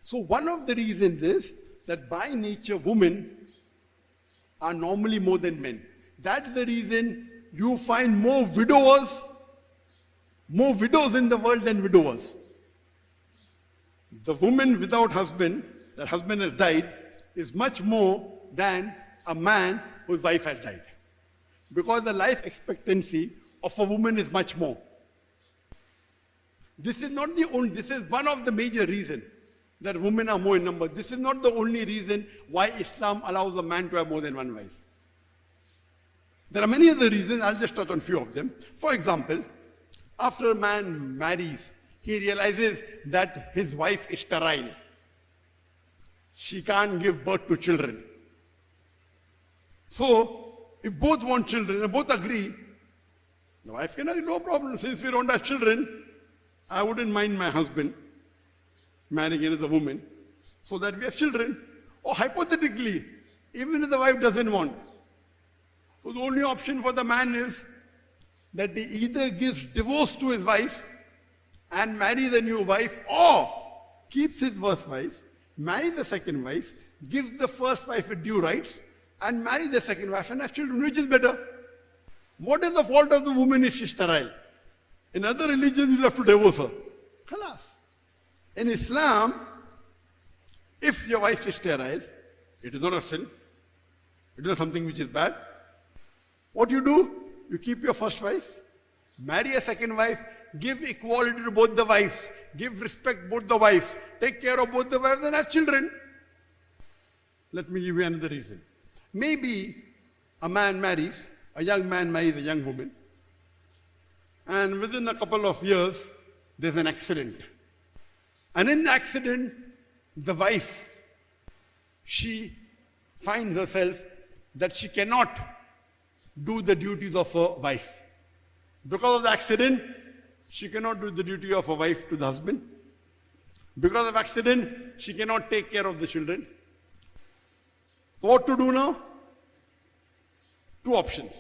So one of the reasons is that by nature women are normally more than men. That's the reason you find more widows in the world than widowers. The woman without husband, that husband has died, is much more than a man whose wife has died. Because the life expectancy of a woman is much more. This is not the only, this is one of the major reasons that women are more in number. This is not the only reason why Islam allows a man to have more than one wife. There are many other reasons, I'll just touch on a few of them. For example, after a man marries, he realizes that his wife is sterile. She can't give birth to children. So, if both want children and both agree, the wife can say, no problem, since we don't have children, I wouldn't mind my husband marrying another woman so that we have children. Or hypothetically, even if the wife doesn't want, so the only option for the man is that he either gives divorce to his wife and marries a new wife, or keeps his first wife, marries the second wife, gives the first wife due rights, and marries the second wife and have children. Which is better? What is the fault of the woman if she's sterile? In other religions, you'll have to divorce her. Khalas. In Islam, if your wife is sterile, it is not a sin. It is not something which is bad. What you do? You keep your first wife, marry a second wife, give equality to both the wives, give respect both the wives, take care of both the wives and have children. Let me give you another reason. Maybe a young man marries a young woman, and within a couple of years, there's an accident. And in the accident, the wife, she finds herself that she cannot do the duties of a wife. Because of the accident, she cannot do the duty of a wife to the husband. Because of accident, she cannot take care of the children. So what to do now? Two options.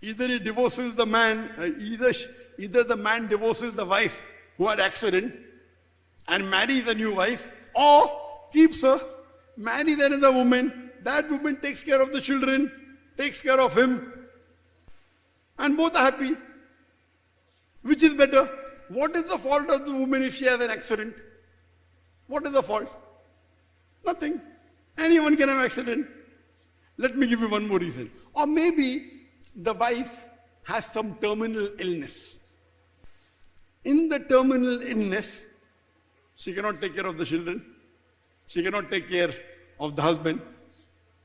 Either he divorces the man, either the man divorces the wife who had accident and marries a new wife, or keeps her, marries another woman, that woman takes care of the children, takes care of him, and both are happy. Which is better? What is the fault of the woman if she has an accident? What is the fault? Nothing. Anyone can have accident. Let me give you one more reason. Or maybe the wife has some terminal illness. In the terminal illness, she cannot take care of the children. She cannot take care of the husband.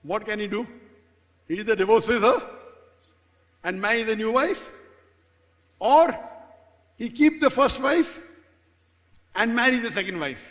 What can he do? He either divorces her and marries a new wife, or he keeps the first wife and marries the second wife.